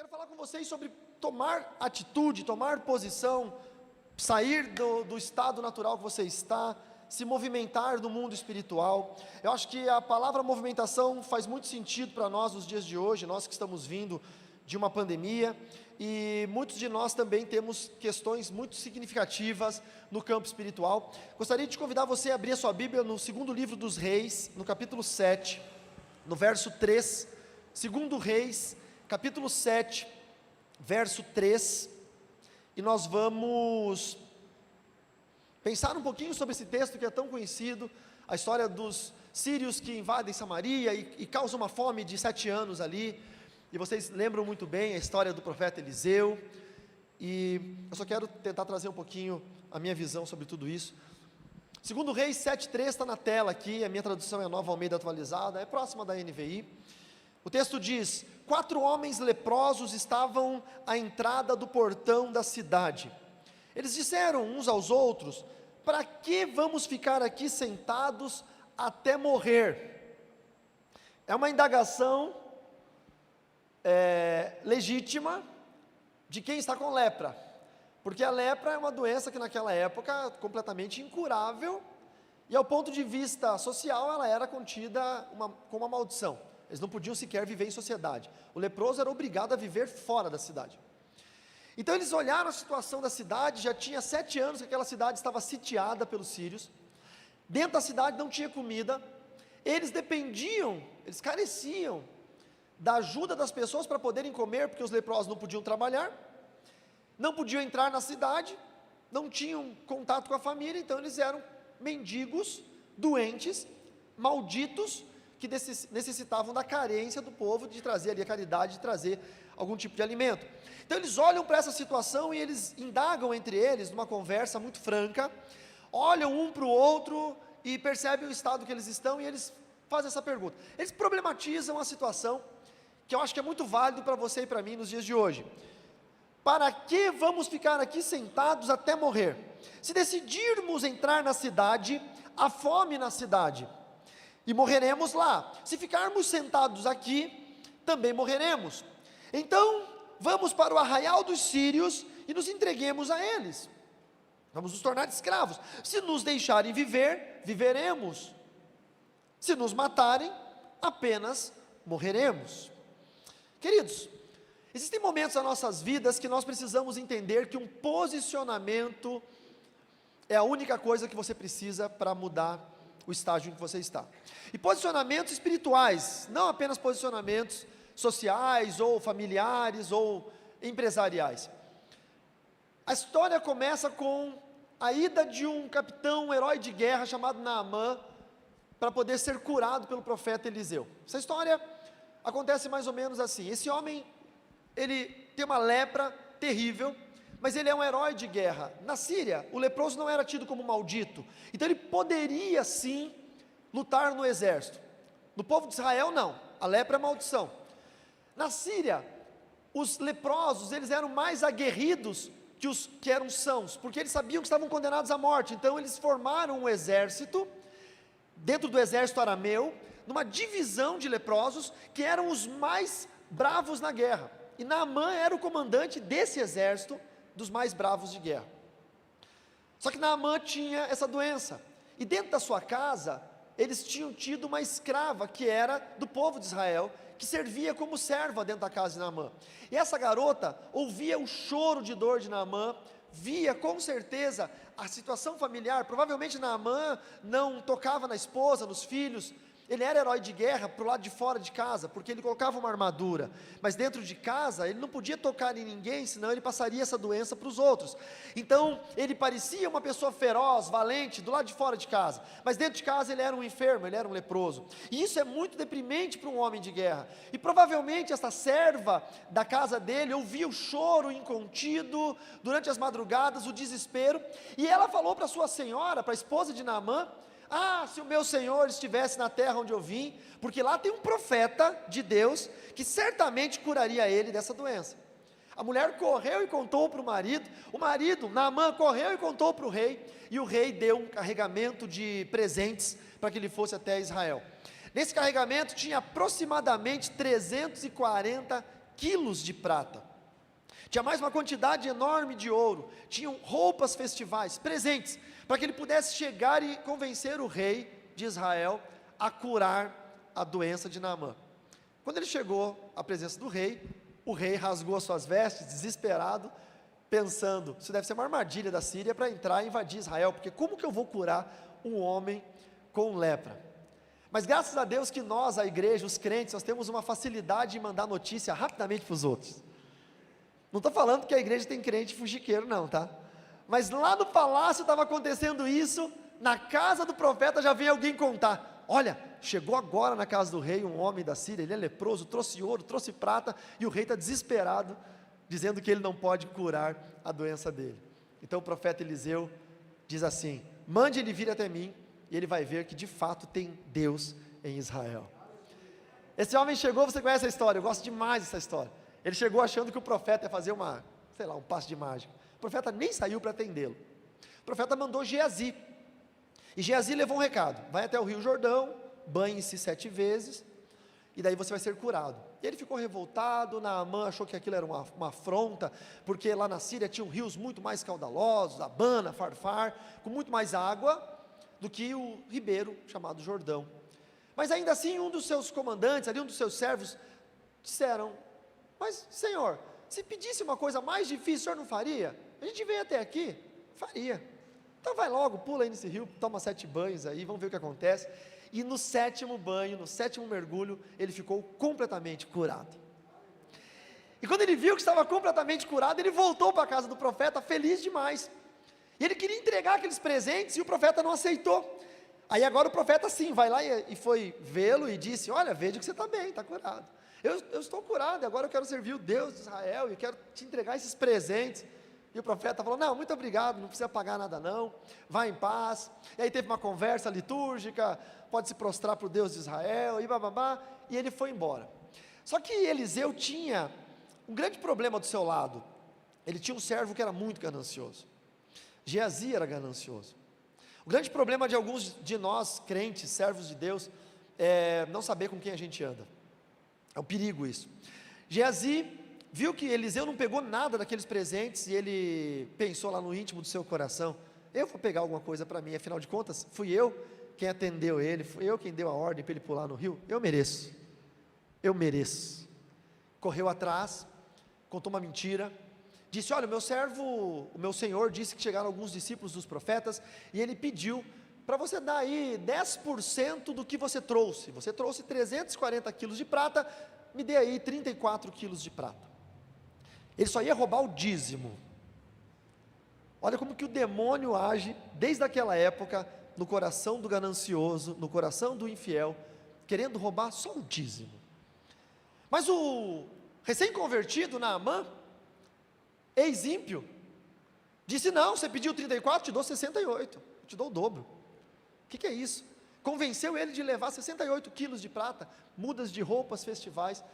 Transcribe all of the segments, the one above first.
quero falar com vocês sobre tomar atitude, tomar posição, sair do estado natural que você está, se movimentar no mundo espiritual. Eu acho que a palavra movimentação faz muito sentido para nós nos dias de hoje, nós que estamos vindo de uma pandemia, e muitos de nós também temos questões muito significativas no campo espiritual. Gostaria de convidar você a abrir a sua Bíblia no segundo livro dos Reis, no capítulo 7, no verso 3, segundo Reis, capítulo 7, verso 3, e nós vamos pensar um pouquinho sobre esse texto que é tão conhecido, a história dos sírios que invadem Samaria e causam uma fome de 7 anos ali, e vocês lembram muito bem a história do profeta Eliseu, e eu só quero tentar trazer um pouquinho a minha visão sobre tudo isso. Segundo Reis 7,3 está na tela aqui, a minha tradução é a Nova Almeida atualizada, é próxima da NVI. O texto diz: 4 homens leprosos estavam à entrada do portão da cidade. Eles disseram uns aos outros: para que vamos ficar aqui sentados até morrer? É uma indagação legítima de quem está com lepra, porque a lepra é uma doença que naquela época completamente incurável, e ao ponto de vista social ela era contida como uma maldição. Eles não podiam sequer viver em sociedade. O leproso era obrigado a viver fora da cidade. Então eles olharam a situação da cidade, já tinha 7 anos que aquela cidade estava sitiada pelos sírios, dentro da cidade não tinha comida, eles dependiam, eles careciam da ajuda das pessoas para poderem comer, porque os leprosos não podiam trabalhar, não podiam entrar na cidade, não tinham contato com a família, então eles eram mendigos, doentes, malditos, que necessitavam da carência do povo de trazer ali a caridade, de trazer algum tipo de alimento. Então eles olham para essa situação e eles indagam entre eles, numa conversa muito franca, olham um para o outro e percebem o estado que eles estão, e eles fazem essa pergunta. Eles problematizam a situação, que eu acho que é muito válido para você e para mim nos dias de hoje. Para que vamos ficar aqui sentados até morrer? Se decidirmos entrar na cidade, há fome na cidade, e morreremos lá. Se ficarmos sentados aqui, também morreremos. Então, vamos para o arraial dos sírios e nos entreguemos a eles. Vamos nos tornar escravos. Se nos deixarem viver, viveremos. Se nos matarem, apenas morreremos. Queridos, existem momentos nas nossas vidas que nós precisamos entender que um posicionamento é a única coisa que você precisa para mudar o estágio em que você está. E posicionamentos espirituais, não apenas posicionamentos sociais, ou familiares, ou empresariais. A história começa com a ida de um capitão, um herói de guerra chamado Naamã, para poder ser curado pelo profeta Eliseu. Essa história acontece mais ou menos assim: esse homem, ele tem uma lepra terrível, mas ele é um herói de guerra. Na Síria, o leproso não era tido como maldito, então ele poderia sim lutar no exército. No povo de Israel não, a lepra é maldição. Na Síria, os leprosos, eles eram mais aguerridos que os que eram sãos, porque eles sabiam que estavam condenados à morte. Então eles formaram um exército, dentro do exército arameu, numa divisão de leprosos, que eram os mais bravos na guerra, e Naamã era o comandante desse exército, dos mais bravos de guerra. Só que Naamã tinha essa doença, e dentro da sua casa, eles tinham tido uma escrava, que era do povo de Israel, que servia como serva dentro da casa de Naamã, e essa garota ouvia o choro de dor de Naamã, via com certeza a situação familiar. Provavelmente Naamã não tocava na esposa, nos filhos. Ele era herói de guerra para o lado de fora de casa, porque ele colocava uma armadura, mas dentro de casa ele não podia tocar em ninguém, senão ele passaria essa doença para os outros. Então ele parecia uma pessoa feroz, valente, do lado de fora de casa, mas dentro de casa ele era um enfermo, ele era um leproso, e isso é muito deprimente para um homem de guerra. E provavelmente essa serva da casa dele ouvia o choro incontido durante as madrugadas, o desespero, e ela falou para sua senhora, para a esposa de Naamã: ah, se o meu Senhor estivesse na terra onde eu vim, porque lá tem um profeta de Deus, que certamente curaria ele dessa doença. A mulher correu e contou para o marido, Naamã, correu e contou para o rei, e o rei deu um carregamento de presentes, para que ele fosse até Israel. Nesse carregamento tinha aproximadamente 340 quilos de prata. Tinha mais uma quantidade enorme de ouro. Tinham roupas festivais, presentes, para que ele pudesse chegar e convencer o rei de Israel a curar a doença de Naamã. Quando ele chegou à presença do rei, o rei rasgou as suas vestes, desesperado, pensando, isso deve ser uma armadilha da Síria para entrar e invadir Israel, porque como que eu vou curar um homem com lepra? Mas graças a Deus que nós, a igreja, os crentes, nós temos uma facilidade em mandar notícia rapidamente para os outros. Não estou falando que a igreja tem crente fuxiqueiro não, tá? Mas lá no palácio estava acontecendo isso, na casa do profeta já veio alguém contar, olha, chegou agora na casa do rei um homem da Síria, ele é leproso, trouxe ouro, trouxe prata, e o rei está desesperado, dizendo que ele não pode curar a doença dele. Então o profeta Eliseu diz assim, mande ele vir até mim, e ele vai ver que de fato tem Deus em Israel. Esse homem chegou, você conhece a história, eu gosto demais dessa história. Ele chegou achando que o profeta ia fazer um passe de mágica. O profeta nem saiu para atendê-lo. O profeta mandou Geazi, e Geazi levou um recado, vai até o rio Jordão, banhe-se 7 vezes, e daí você vai ser curado. E ele ficou revoltado, Naamã achou que aquilo era uma afronta, porque lá na Síria tinham rios muito mais caudalosos, Abana, Farfar, com muito mais água, do que o ribeiro chamado Jordão. Mas ainda assim um dos seus comandantes, ali um dos seus servos, disseram, mas Senhor, se pedisse uma coisa mais difícil, o Senhor não faria? A gente veio até aqui, faria. Então vai logo, pula aí nesse rio, toma 7 banhos aí, vamos ver o que acontece. E no 7º banho, no 7º mergulho, ele ficou completamente curado. E quando ele viu que estava completamente curado, ele voltou para a casa do profeta, feliz demais. E ele queria entregar aqueles presentes, e o profeta não aceitou. Aí agora o profeta sim, vai lá e foi vê-lo e disse, olha, veja que você está bem, está curado. Eu estou curado, agora eu quero servir o Deus de Israel, e quero te entregar esses presentes. E o profeta falou, não, muito obrigado, não precisa pagar nada não, vá em paz. E aí teve uma conversa litúrgica, pode se prostrar para o Deus de Israel, e bababá, e ele foi embora. Só que Eliseu tinha um grande problema do seu lado, ele tinha um servo que era muito ganancioso, Geazi era ganancioso. O grande problema de alguns de nós, crentes, servos de Deus, é não saber com quem a gente anda, é um perigo isso. Geazi viu que Eliseu não pegou nada daqueles presentes, e ele pensou lá no íntimo do seu coração, eu vou pegar alguma coisa para mim, afinal de contas, fui eu quem atendeu ele, fui eu quem deu a ordem para ele pular no rio, eu mereço, correu atrás, contou uma mentira, disse, olha, o meu senhor disse que chegaram alguns discípulos dos profetas, e ele pediu para você dar aí 10% do que você trouxe 340 quilos de prata, me dê aí 34 quilos de prata. Ele só ia roubar o dízimo. Olha como que o demônio age, desde aquela época, no coração do ganancioso, no coração do infiel, querendo roubar só o dízimo. Mas o recém-convertido Naamã, ex-ímpio, disse, não, você pediu 34, te dou 68, eu te dou o dobro. O que é isso? Convenceu ele de levar 68 quilos de prata, mudas de roupas festivais.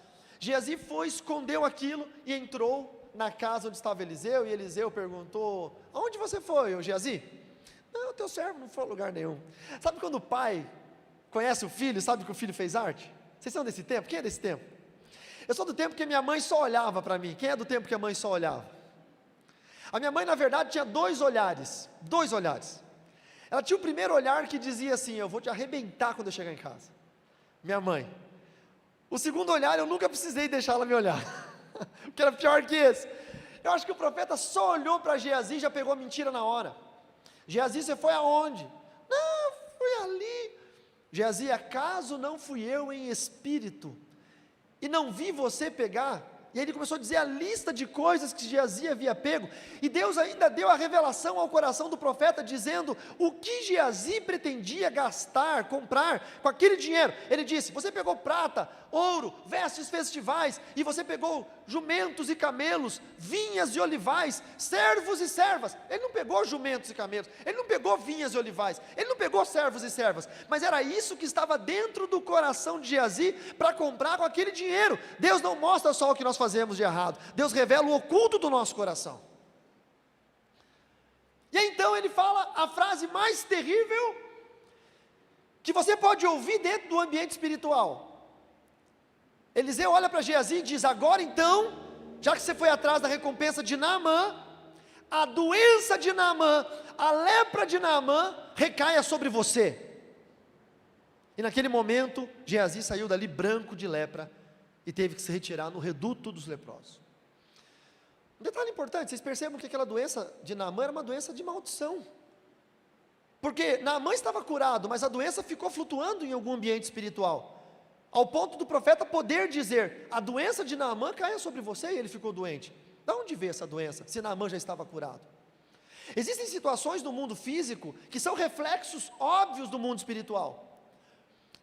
Geazi foi, escondeu aquilo e entrou na casa onde estava Eliseu, e Eliseu perguntou, aonde você foi, ô Geazi? Não, teu servo não foi a lugar nenhum. Sabe quando o pai conhece o filho, sabe que o filho fez arte? Vocês são desse tempo? Quem é desse tempo? Eu sou do tempo que minha mãe só olhava para mim. Quem é do tempo que a mãe só olhava? A minha mãe na verdade tinha 2 olhares, ela tinha o primeiro olhar que dizia assim, eu vou te arrebentar quando eu chegar em casa, minha mãe. O segundo olhar eu nunca precisei deixar ela me olhar, porque era pior que esse. Eu acho que o profeta só olhou para Geazi e já pegou a mentira na hora. Geazi, você foi aonde? Não, fui ali. Geazi, acaso não fui eu em espírito e não vi você pegar? E aí ele começou a dizer a lista de coisas que Geazi havia pego, e Deus ainda deu a revelação ao coração do profeta, dizendo o que Geazi pretendia gastar, comprar com aquele dinheiro. Ele disse, você pegou prata, ouro, vestes festivais, e você pegou jumentos e camelos, vinhas e olivais, servos e servas. Ele não pegou jumentos e camelos, ele não pegou vinhas e olivais, ele não pegou servos e servas, mas era isso que estava dentro do coração de Geazi, para comprar com aquele dinheiro. Deus não mostra só o que nós fazemos de errado, Deus revela o oculto do nosso coração. E aí, então ele fala a frase mais terrível que você pode ouvir dentro do ambiente espiritual: Eliseu olha para Geazi e diz: agora então, já que você foi atrás da recompensa de Naamã, a doença de Naamã, a lepra de Naamã, recaia sobre você. E naquele momento, Geazi saiu dali branco de lepra, e teve que se retirar no reduto dos leprosos. Um detalhe importante, vocês percebam que aquela doença de Naamã era uma doença de maldição. Porque Naamã estava curado, mas a doença ficou flutuando em algum ambiente espiritual, ao ponto do profeta poder dizer: a doença de Naamã caia sobre você, e ele ficou doente. De onde veio essa doença, se Naamã já estava curado? Existem situações no mundo físico, que são reflexos óbvios do mundo espiritual.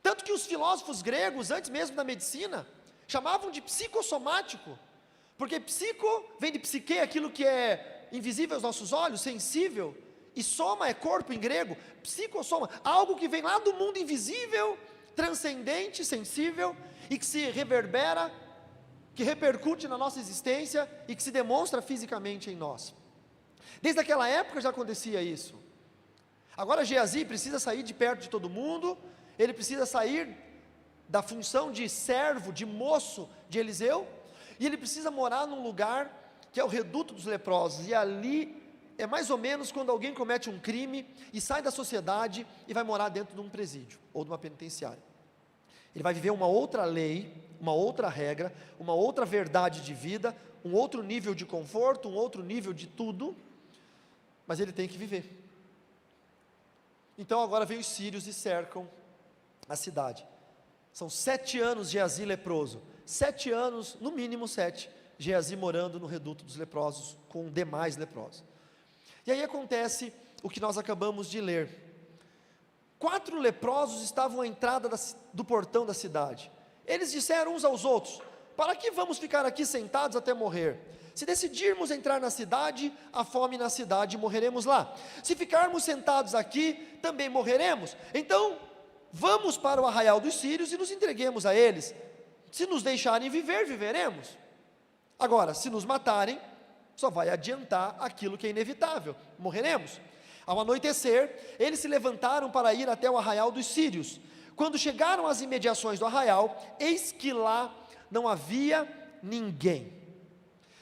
Tanto que os filósofos gregos, antes mesmo da medicina, chamavam de psicossomático, porque psico vem de psique, aquilo que é invisível aos nossos olhos, sensível, e soma é corpo em grego, psicossoma, algo que vem lá do mundo invisível, transcendente, sensível, e que se reverbera, que repercute na nossa existência, e que se demonstra fisicamente em nós. Desde aquela época já acontecia isso. Agora Geazi precisa sair de perto de todo mundo, ele precisa sair da função de servo, de moço de Eliseu, e ele precisa morar num lugar que é o reduto dos leprosos, e ali é mais ou menos quando alguém comete um crime, e sai da sociedade, e vai morar dentro de um presídio, ou de uma penitenciária. Ele vai viver uma outra lei, uma outra regra, uma outra verdade de vida, um outro nível de conforto, um outro nível de tudo, mas ele tem que viver. Então agora vem os sírios e cercam a cidade. São 7 anos Geazi leproso, 7 anos, no mínimo 7, Geazi morando no reduto dos leprosos, com demais leprosos. E aí acontece o que nós acabamos de ler. 4 leprosos estavam à entrada do portão da cidade. Eles disseram uns aos outros: para que vamos ficar aqui sentados até morrer? Se decidirmos entrar na cidade, há fome na cidade e morreremos lá. Se ficarmos sentados aqui, também morreremos. Então, vamos para o arraial dos sírios e nos entreguemos a eles. Se nos deixarem viver, viveremos. Agora, se nos matarem, só vai adiantar aquilo que é inevitável: morreremos. Ao anoitecer, eles se levantaram para ir até o arraial dos sírios. Quando chegaram às imediações do arraial, eis que lá não havia ninguém.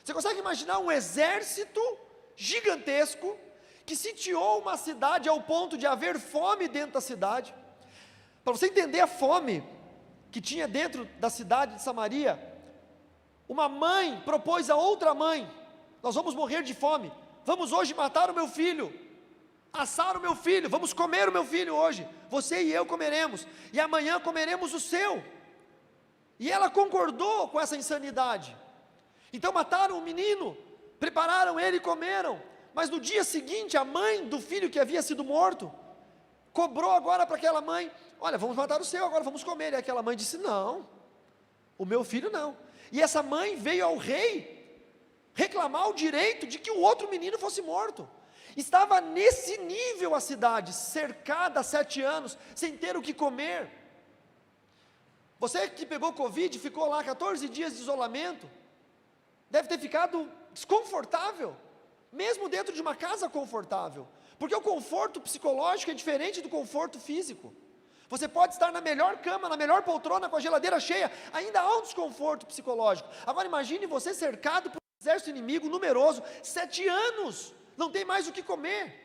Você consegue imaginar um exército gigantesco que sitiou uma cidade ao ponto de haver fome dentro da cidade? Para você entender a fome que tinha dentro da cidade de Samaria, uma mãe propôs a outra mãe: nós vamos morrer de fome, vamos hoje matar o meu filho, assar o meu filho, vamos comer o meu filho hoje, você e eu comeremos, e amanhã comeremos o seu. E ela concordou com essa insanidade. Então mataram o menino, prepararam ele e comeram, mas no dia seguinte a mãe do filho que havia sido morto cobrou agora para aquela mãe: olha, vamos matar o seu, agora vamos comer. E aquela mãe disse: não, o meu filho não. E essa mãe veio ao rei reclamar o direito de que o outro menino fosse morto. Estava nesse nível a cidade, cercada há 7 anos, sem ter o que comer. Você que pegou Covid, ficou lá 14 dias de isolamento, deve ter ficado desconfortável, mesmo dentro de uma casa confortável, porque o conforto psicológico é diferente do conforto físico. Você pode estar na melhor cama, na melhor poltrona, com a geladeira cheia, ainda há um desconforto psicológico. Agora imagine você cercado por um exército inimigo numeroso, 7 anos, não tem mais o que comer.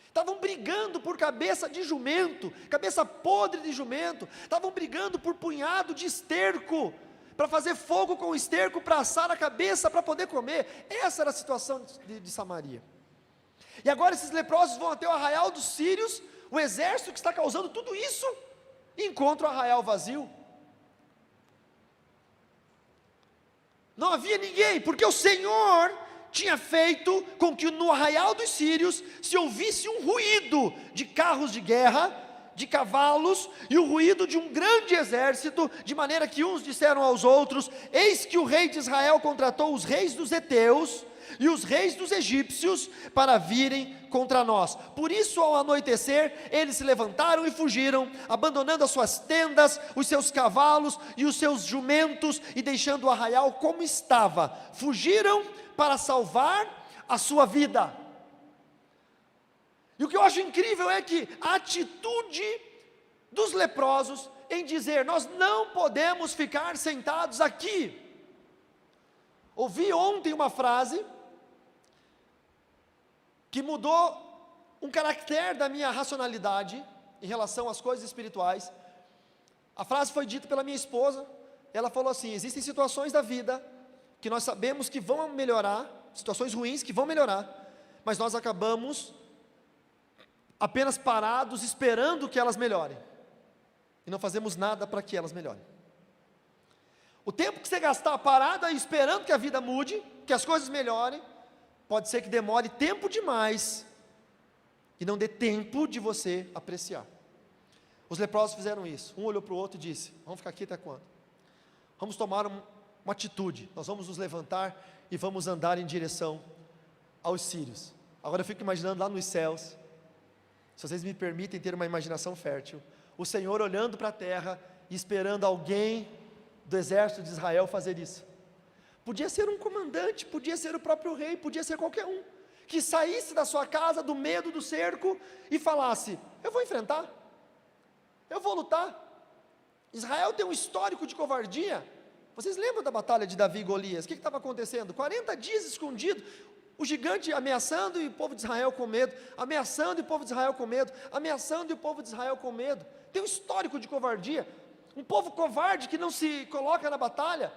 Estavam brigando por cabeça de jumento, cabeça podre de jumento, estavam brigando por punhado de esterco, para fazer fogo com o esterco, para assar a cabeça, para poder comer. Essa era a situação de Samaria. E agora esses leprosos vão até o arraial dos sírios, o exército que está causando tudo isso, encontra o arraial vazio. Não havia ninguém, porque o Senhor tinha feito com que no arraial dos sírios se ouvisse um ruído de carros de guerra, de cavalos, e o ruído de um grande exército, de maneira que uns disseram aos outros: eis que o rei de Israel contratou os reis dos heteus e os reis dos egípcios para virem contra nós. Por isso, ao anoitecer, eles se levantaram e fugiram, abandonando as suas tendas, os seus cavalos e os seus jumentos, e deixando o arraial como estava, fugiram para salvar a sua vida. E o que eu acho incrível é que a atitude dos leprosos em dizer: nós não podemos ficar sentados aqui. Ouvi ontem uma frase que mudou um caractere da minha racionalidade em relação às coisas espirituais. A frase foi dita pela minha esposa. Ela falou assim: existem situações da vida que nós sabemos que vão melhorar, situações ruins que vão melhorar, mas nós acabamos apenas parados esperando que elas melhorem, e não fazemos nada para que elas melhorem. O tempo que você gastar parado aí esperando que a vida mude, que as coisas melhorem, pode ser que demore tempo demais, e não dê tempo de você apreciar. Os leprosos fizeram isso. Um olhou para o outro e disse: vamos ficar aqui até quando? Vamos tomar uma atitude, nós vamos nos levantar e vamos andar em direção aos sírios. Agora eu fico imaginando lá nos céus, se vocês me permitem ter uma imaginação fértil, o Senhor olhando para a terra e esperando alguém do exército de Israel fazer isso. Podia ser um comandante, podia ser o próprio rei, podia ser qualquer um, que saísse da sua casa, do medo do cerco, e falasse: eu vou enfrentar, eu vou lutar. Israel tem um histórico de covardia. Vocês lembram da batalha de Davi e Golias? O que estava acontecendo? 40 dias escondido, o gigante ameaçando e o povo de Israel com medo, ameaçando e o povo de Israel com medo, ameaçando e o povo de Israel com medo. Tem um histórico de covardia, um povo covarde que não se coloca na batalha,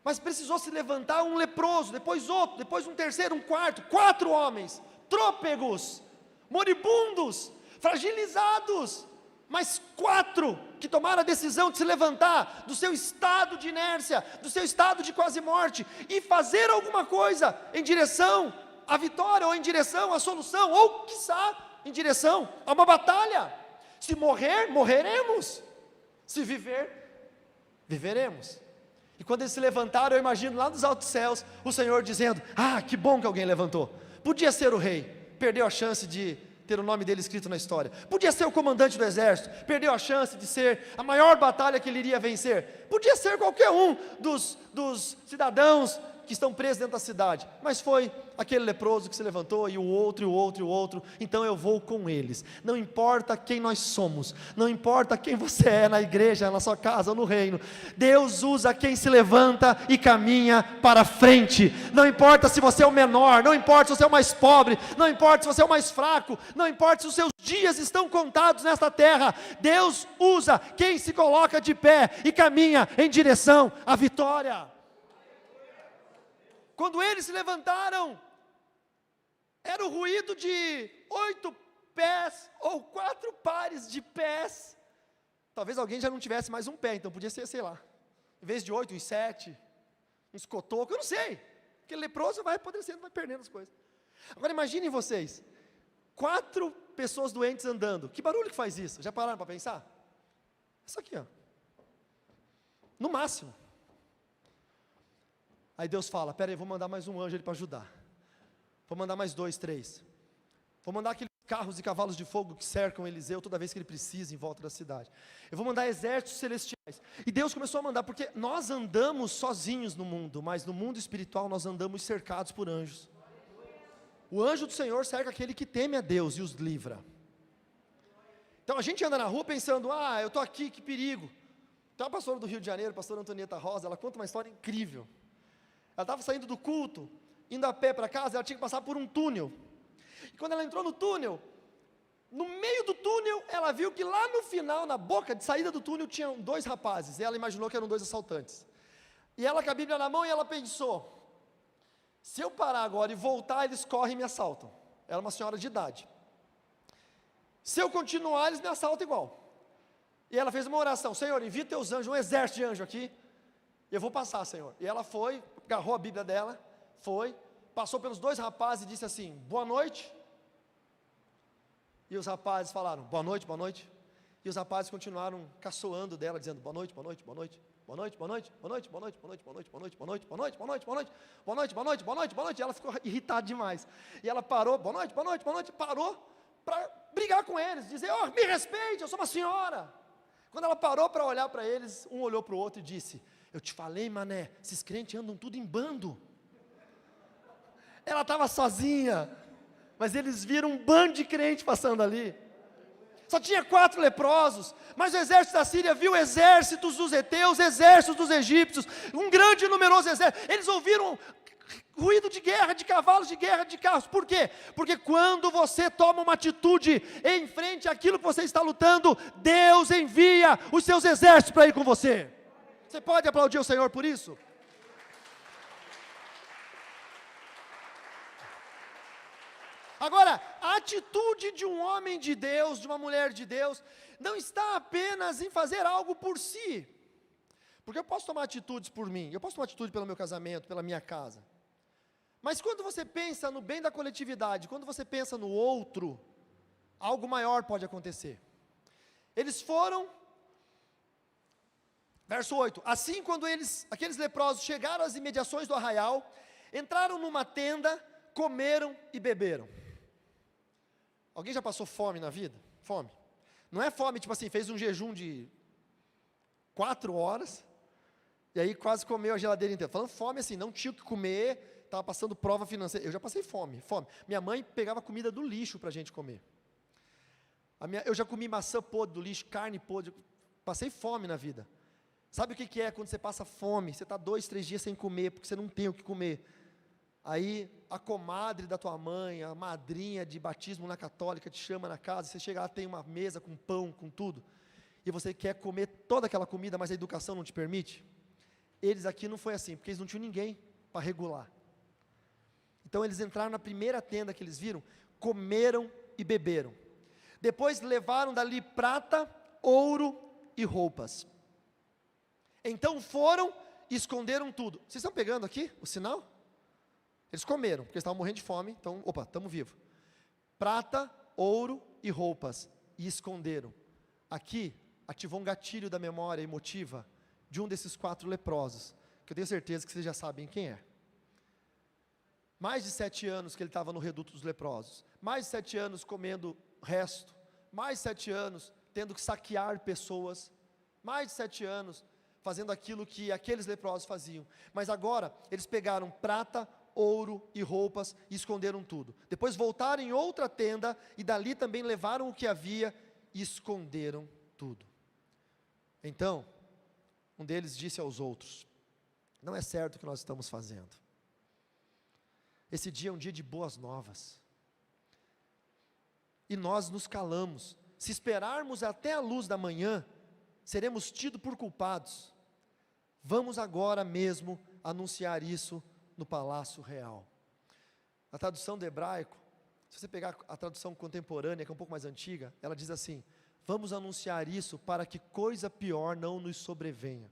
mas precisou se levantar um leproso, depois outro, depois um terceiro, um quarto, 4 homens, trôpegos, moribundos, fragilizados, mas 4 que tomaram a decisão de se levantar do seu estado de inércia, do seu estado de quase morte, e fazer alguma coisa em direção à vitória, ou em direção à solução, ou quiçá em direção a uma batalha. Se morrer, morreremos; se viver, viveremos. E quando eles se levantaram, eu imagino lá nos altos céus, o Senhor dizendo: ah, que bom que alguém levantou. Podia ser o rei, perdeu a chance de ter o nome dele escrito na história. Podia ser o comandante do exército, perdeu a chance de ser a maior batalha que ele iria vencer. Podia ser qualquer um dos cidadãos que estão presos dentro da cidade, mas foi aquele leproso que se levantou, e o outro, e o outro, e o outro. Então eu vou com eles. Não importa quem nós somos, não importa quem você é na igreja, na sua casa ou no reino, Deus usa quem se levanta e caminha para frente. Não importa se você é o menor, não importa se você é o mais pobre, não importa se você é o mais fraco, não importa se os seus dias estão contados nesta terra, Deus usa quem se coloca de pé e caminha em direção à vitória. Quando eles se levantaram, era o ruído de 8 pés, ou 4 pares de pés. Talvez alguém já não tivesse mais um pé, então podia ser, sei lá, em vez de 8, uns 7, uns cotocos, eu não sei. Aquele leproso vai apodrecendo, vai perdendo as coisas. Agora imaginem vocês, 4 pessoas doentes andando. Que barulho que faz isso? Já pararam para pensar? Isso aqui, ó. No máximo. Aí Deus fala: pera aí, vou mandar mais um anjo para ajudar. Vou mandar mais 2, 3. Vou mandar aqueles carros e cavalos de fogo que cercam Eliseu toda vez que ele precisa em volta da cidade. Eu vou mandar exércitos celestiais. E Deus começou a mandar, porque nós andamos sozinhos no mundo, mas no mundo espiritual nós andamos cercados por anjos. O anjo do Senhor cerca aquele que teme a Deus e os livra. Então a gente anda na rua pensando: ah, eu estou aqui, que perigo. Tem uma pastora do Rio de Janeiro, a pastora Antonieta Rosa, ela conta uma história incrível. Ela estava saindo do culto, indo a pé para casa, ela tinha que passar por um túnel. E quando ela entrou no túnel, no meio do túnel, ela viu que lá no final, na boca de saída do túnel, tinham 2 rapazes. E ela imaginou que eram 2 assaltantes. E ela com a Bíblia na mão, e ela pensou: se eu parar agora e voltar, eles correm e me assaltam. Ela é uma senhora de idade. Se eu continuar, eles me assaltam igual. E ela fez uma oração: Senhor, envia teus anjos, um exército de anjos aqui, eu vou passar, Senhor. E ela foi, agarrou a Bíblia dela, foi, passou pelos 2 rapazes e disse assim: boa noite. E os rapazes falaram: boa noite, boa noite. E os rapazes continuaram caçoando dela, dizendo: boa noite, boa noite, boa noite, boa noite, boa noite, boa noite, boa noite, boa noite, boa noite, boa noite, boa noite, boa noite, boa noite, boa noite, boa noite, boa noite, boa noite, boa noite. E ela ficou irritada demais. E ela parou: boa noite, boa noite, boa noite, parou para brigar com eles, dizer: oh, me respeite, eu sou uma senhora. Quando ela parou para olhar para eles, um olhou para o outro e disse: eu te falei, mané, esses crentes andam tudo em bando. Ela estava sozinha, mas eles viram um bando de crente passando ali. Só tinha 4 leprosos, mas o exército da Síria viu exércitos dos heteus, exércitos dos egípcios, um grande e numeroso exército. Eles ouviram ruído de guerra, de cavalos de guerra, de carros. Por quê? Porque quando você toma uma atitude em frente àquilo que você está lutando, Deus envia os seus exércitos para ir com você. Você pode aplaudir o Senhor por isso? Agora, a atitude de um homem de Deus, de uma mulher de Deus, não está apenas em fazer algo por si. Porque eu posso tomar atitudes por mim, eu posso tomar atitude pelo meu casamento, pela minha casa. Mas quando você pensa no bem da coletividade, quando você pensa no outro, algo maior pode acontecer. Eles foram, verso 8, assim quando aqueles leprosos chegaram às imediações do arraial, entraram numa tenda, comeram e beberam. Alguém já passou fome na vida? Fome. Não é fome, tipo assim, fez um jejum de 4 horas, e aí quase comeu a geladeira inteira. Falando fome assim, não tinha o que comer, estava passando prova financeira. Eu já passei fome. Minha mãe pegava comida do lixo para a gente comer. Eu já comi maçã podre do lixo, carne podre, passei fome na vida. Sabe o que é quando você passa fome? Você está 2, 3 dias sem comer, porque você não tem o que comer. Aí a comadre da tua mãe, a madrinha de batismo na católica te chama na casa, você chega lá, tem uma mesa com pão, com tudo, e você quer comer toda aquela comida, mas a educação não te permite. Eles aqui não foi assim, porque eles não tinham ninguém para regular. Então eles entraram na primeira tenda que eles viram, comeram e beberam. Depois levaram dali prata, ouro e roupas. Então foram e esconderam tudo. Vocês estão pegando aqui o sinal? Eles comeram, porque eles estavam morrendo de fome, então, estamos vivos. Prata, ouro e roupas, e esconderam. Aqui, ativou um gatilho da memória emotiva de um desses 4 leprosos, que eu tenho certeza que vocês já sabem quem é. Mais de 7 anos que ele estava no reduto dos leprosos, mais de 7 anos comendo resto, mais de 7 anos tendo que saquear pessoas, mais de 7 anos fazendo aquilo que aqueles leprosos faziam. Mas agora, eles pegaram prata, ouro e roupas e esconderam tudo. Depois voltaram em outra tenda e dali também levaram o que havia e esconderam tudo. Então, um deles disse aos outros: não é certo o que nós estamos fazendo. Esse dia é um dia de boas novas. E nós nos calamos. Se esperarmos até a luz da manhã, seremos tidos por culpados. Vamos agora mesmo anunciar isso no palácio real. A tradução do hebraico, se você pegar a tradução contemporânea, que é um pouco mais antiga, ela diz assim: vamos anunciar isso para que coisa pior não nos sobrevenha.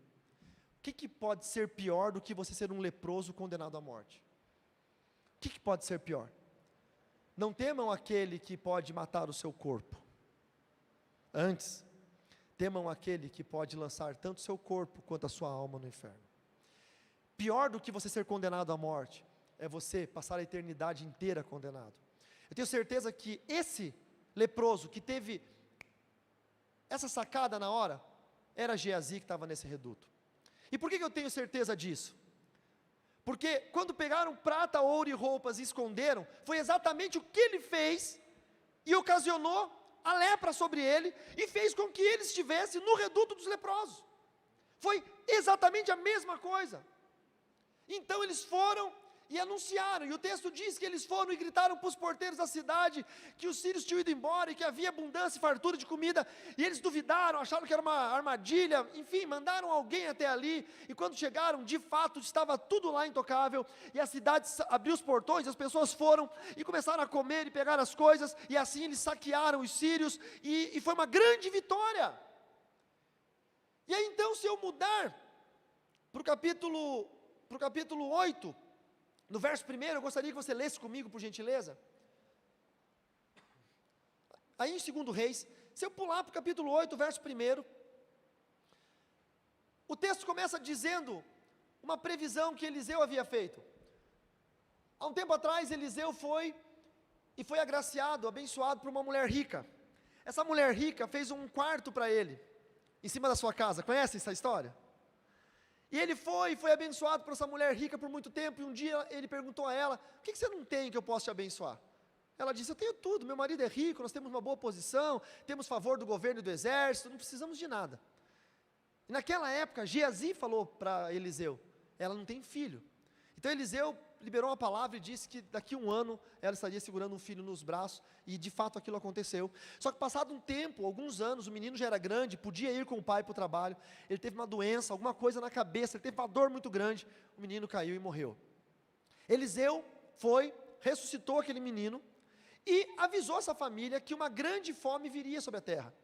O que pode ser pior do que você ser um leproso condenado à morte? O que pode ser pior? Não temam aquele que pode matar o seu corpo. Antes, temam aquele que pode lançar tanto o seu corpo quanto a sua alma no inferno. Pior do que você ser condenado à morte, é você passar a eternidade inteira condenado. Eu tenho certeza que esse leproso que teve essa sacada na hora, era Geazi que estava nesse reduto. E por que eu tenho certeza disso? Porque quando pegaram prata, ouro e roupas e esconderam, foi exatamente o que ele fez, e ocasionou a lepra sobre ele, e fez com que ele estivesse no reduto dos leprosos. Foi exatamente a mesma coisa. Então eles foram e anunciaram, e o texto diz que eles foram e gritaram para os porteiros da cidade, que os sírios tinham ido embora, e que havia abundância e fartura de comida, e eles duvidaram, acharam que era uma armadilha, enfim, mandaram alguém até ali, e quando chegaram, de fato, estava tudo lá intocável, e a cidade abriu os portões, as pessoas foram, e começaram a comer e pegar as coisas, e assim eles saquearam os sírios, e foi uma grande vitória. E aí então, se eu mudar para o capítulo 8, no verso 1, eu gostaria que você lesse comigo, por gentileza. Aí em 2 Reis, se eu pular para o capítulo 8, verso 1, o texto começa dizendo uma previsão que Eliseu havia feito. Há um tempo atrás, Eliseu foi agraciado, abençoado por uma mulher rica. Essa mulher rica fez um quarto para ele, em cima da sua casa. Conhece essa história? E ele foi abençoado por essa mulher rica por muito tempo, e um dia ele perguntou a ela: o que você não tem que eu possa te abençoar? Ela disse: eu tenho tudo, meu marido é rico, nós temos uma boa posição, temos favor do governo e do exército, não precisamos de nada. E naquela época, Geazi falou para Eliseu: ela não tem filho. Então Eliseu liberou uma palavra e disse que daqui a um ano ela estaria segurando um filho nos braços, e de fato aquilo aconteceu. Só que passado um tempo, alguns anos, o menino já era grande, podia ir com o pai para o trabalho, ele teve uma doença, alguma coisa na cabeça, ele teve uma dor muito grande, o menino caiu e morreu. Eliseu foi, ressuscitou aquele menino, e avisou essa família que uma grande fome viria sobre a terra.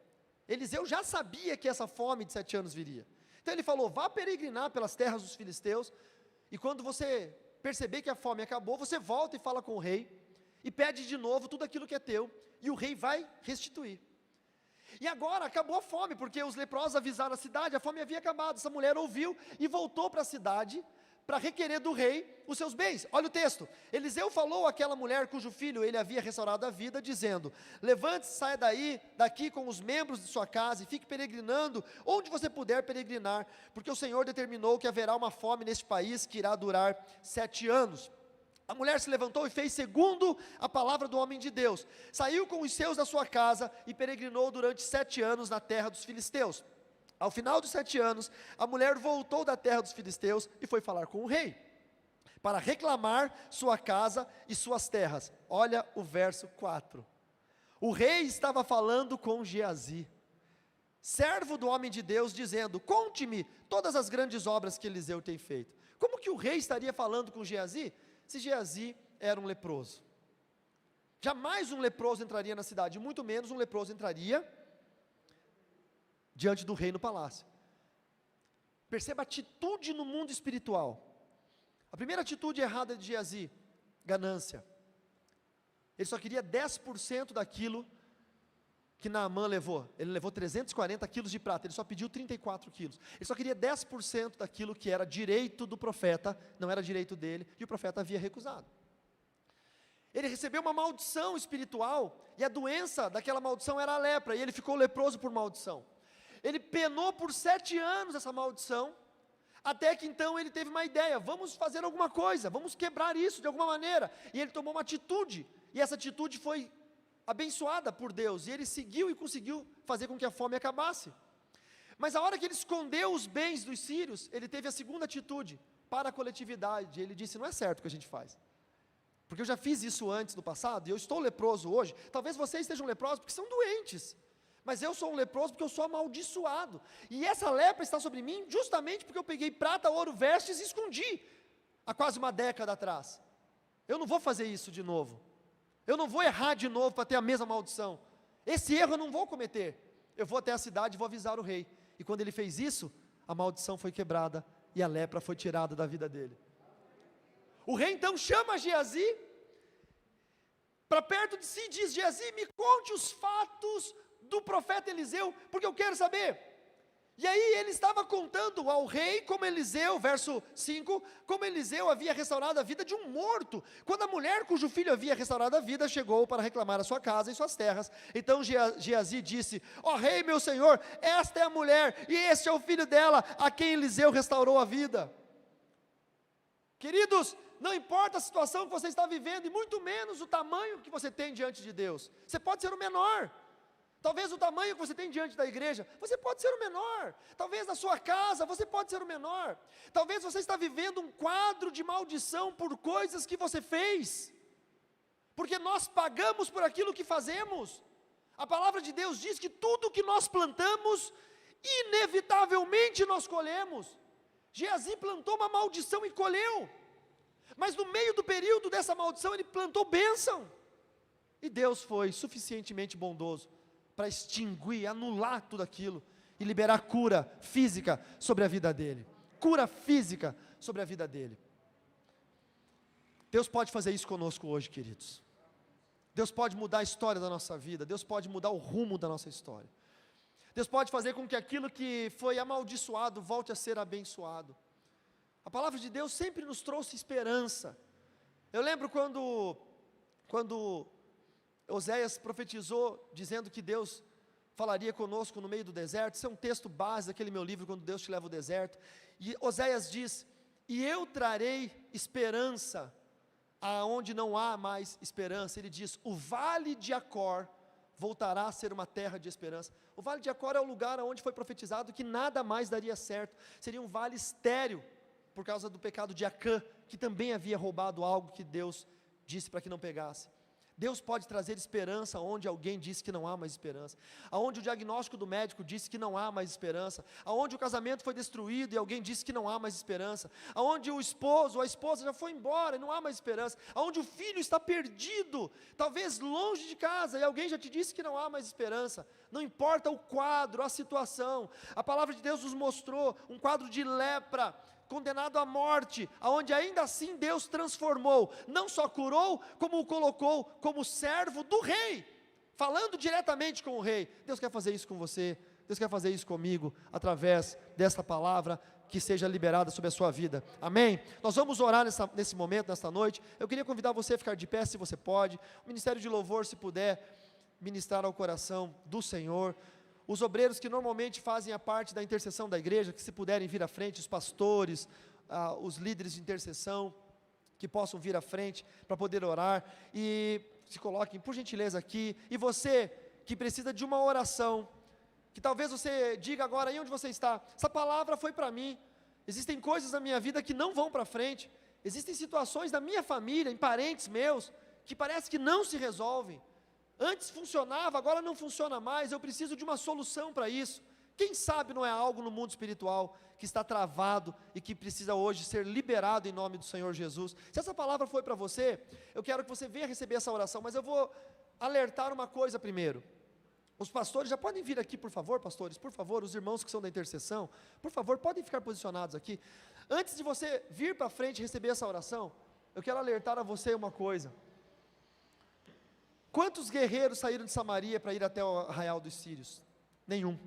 Eliseu já sabia que essa fome de 7 anos viria. Então ele falou: vá peregrinar pelas terras dos filisteus, e quando você perceber que a fome acabou, você volta e fala com o rei, e pede de novo tudo aquilo que é teu, e o rei vai restituir. E agora acabou a fome, porque os leprosos avisaram a cidade, a fome havia acabado. Essa mulher ouviu e voltou para a cidade, para requerer do rei os seus bens. Olha o texto: Eliseu falou àquela mulher cujo filho ele havia restaurado a vida, dizendo: levante-se, saia daqui com os membros de sua casa, e fique peregrinando onde você puder peregrinar, porque o Senhor determinou que haverá uma fome neste país que irá durar 7 anos. A mulher se levantou e fez segundo a palavra do homem de Deus, saiu com os seus da sua casa e peregrinou durante 7 anos na terra dos filisteus. Ao final dos 7 anos, a mulher voltou da terra dos filisteus e foi falar com o rei, para reclamar sua casa e suas terras. Olha o verso 4. O rei estava falando com Geazi, servo do homem de Deus, dizendo: conte-me todas as grandes obras que Eliseu tem feito. Como que o rei estaria falando com Geazi, se Geazi era um leproso? Jamais um leproso entraria na cidade, muito menos um leproso entraria diante do rei no palácio. Perceba a atitude no mundo espiritual. A primeira atitude errada de Geazi: ganância. Ele só queria 10% daquilo que Naamã levou. Ele levou 340 quilos de prata, ele só pediu 34 quilos. Ele só queria 10% daquilo que era direito do profeta, não era direito dele, e o profeta havia recusado. Ele recebeu uma maldição espiritual, e a doença daquela maldição era a lepra, e ele ficou leproso por maldição. Ele penou por 7 anos essa maldição, até que então ele teve uma ideia: vamos fazer alguma coisa, vamos quebrar isso de alguma maneira. E ele tomou uma atitude, e essa atitude foi abençoada por Deus, e ele seguiu e conseguiu fazer com que a fome acabasse. Mas a hora que ele escondeu os bens dos sírios, ele teve a segunda atitude, para a coletividade. Ele disse: não é certo o que a gente faz, porque eu já fiz isso antes no passado, e eu estou leproso hoje. Talvez vocês estejam leprosos porque são doentes, mas eu sou um leproso porque eu sou amaldiçoado, e essa lepra está sobre mim justamente porque eu peguei prata, ouro, vestes e escondi, há quase uma década atrás. Eu não vou fazer isso de novo, eu não vou errar de novo para ter a mesma maldição. Esse erro eu não vou cometer. Eu vou até a cidade e vou avisar o rei. E quando ele fez isso, a maldição foi quebrada, e a lepra foi tirada da vida dele. O rei então chama Geazi para perto de si e diz: Geazi, me conte os fatos do profeta Eliseu, porque eu quero saber. E aí ele estava contando ao rei como Eliseu, verso 5, como Eliseu havia restaurado a vida de um morto, quando a mulher cujo filho havia restaurado a vida, chegou para reclamar a sua casa e suas terras. Então Geazi disse: ó rei meu senhor, esta é a mulher, e este é o filho dela, a quem Eliseu restaurou a vida. Queridos, não importa a situação que você está vivendo, e muito menos o tamanho que você tem diante de Deus. Você pode ser o menor. Talvez o tamanho que você tem diante da igreja, você pode ser o menor. Talvez na sua casa, você pode ser o menor. Talvez você está vivendo um quadro de maldição por coisas que você fez, porque nós pagamos por aquilo que fazemos. A palavra de Deus diz que tudo que nós plantamos, inevitavelmente nós colhemos. Geazi plantou uma maldição e colheu, mas no meio do período dessa maldição, ele plantou bênção, e Deus foi suficientemente bondoso para extinguir, anular tudo aquilo, e liberar cura física sobre a vida dele. Cura física sobre a vida dele. Deus pode fazer isso conosco hoje, queridos. Deus pode mudar a história da nossa vida, Deus pode mudar o rumo da nossa história. Deus pode fazer com que aquilo que foi amaldiçoado volte a ser abençoado. A palavra de Deus sempre nos trouxe esperança. Eu lembro quando Oséias profetizou, dizendo que Deus falaria conosco no meio do deserto. Isso é um texto base daquele meu livro, Quando Deus Te Leva ao Deserto. E Oséias diz: e eu trarei esperança aonde não há mais esperança, ele diz, o vale de Acor voltará a ser uma terra de esperança. O vale de Acor é o lugar onde foi profetizado que nada mais daria certo, seria um vale estéril, por causa do pecado de Acã, que também havia roubado algo que Deus disse para que não pegasse. Deus pode trazer esperança onde alguém disse que não há mais esperança, aonde o diagnóstico do médico disse que não há mais esperança, aonde o casamento foi destruído e alguém disse que não há mais esperança, aonde o esposo ou a esposa já foi embora e não há mais esperança, aonde o filho está perdido, talvez longe de casa, e alguém já te disse que não há mais esperança. Não importa o quadro, a situação, a palavra de Deus nos mostrou um quadro de lepra, condenado à morte, aonde ainda assim Deus transformou, não só curou, como o colocou como servo do rei, falando diretamente com o rei. Deus quer fazer isso com você, Deus quer fazer isso comigo, através dessa palavra que seja liberada sobre a sua vida, amém? Nós vamos orar nesse momento, nesta noite. Eu queria convidar você a ficar de pé, se você pode, o Ministério de Louvor, se puder, ministrar ao coração do Senhor. Os obreiros que normalmente fazem a parte da intercessão da igreja, que se puderem vir à frente, os pastores, os líderes de intercessão, que possam vir à frente para poder orar, e se coloquem por gentileza aqui. E você que precisa de uma oração, que talvez você diga agora, aí onde você está, essa palavra foi para mim, existem coisas na minha vida que não vão para frente, existem situações da minha família, em parentes meus, que parece que não se resolvem, antes funcionava, agora não funciona mais, eu preciso de uma solução para isso. Quem sabe não é algo no mundo espiritual que está travado e que precisa hoje ser liberado em nome do Senhor Jesus. Se essa palavra foi para você, eu quero que você venha receber essa oração, mas eu vou alertar uma coisa primeiro. Os pastores já podem vir aqui, por favor, pastores, por favor, os irmãos que são da intercessão, por favor, podem ficar posicionados aqui. Antes de você vir para frente e receber essa oração, eu quero alertar a você uma coisa. Quantos guerreiros saíram de Samaria para ir até o arraial dos sírios? Nenhum.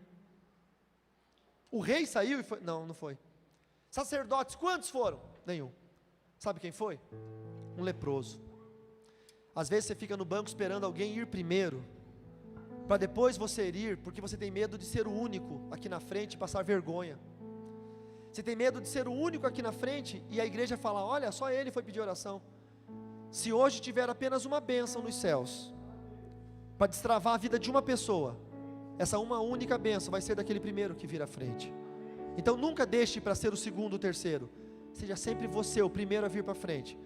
O rei saiu e foi? Não, não foi. Sacerdotes, quantos foram? Nenhum. Sabe quem foi? Um leproso. Às vezes você fica no banco esperando alguém ir primeiro, para depois você ir, porque você tem medo de ser o único aqui na frente e passar vergonha. Você tem medo de ser o único aqui na frente e a igreja fala, olha, só ele foi pedir oração. Se hoje tiver apenas uma bênção nos céus, para destravar a vida de uma pessoa, essa uma única bênção vai ser daquele primeiro que vir à frente. Então nunca deixe para ser o segundo, o terceiro, seja sempre você o primeiro a vir para frente,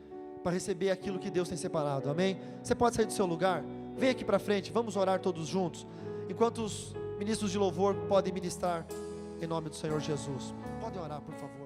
para receber aquilo que Deus tem separado, amém? Você pode sair do seu lugar, vem aqui para frente, vamos orar todos juntos, enquanto os ministros de louvor podem ministrar, em nome do Senhor Jesus. Podem orar, por favor.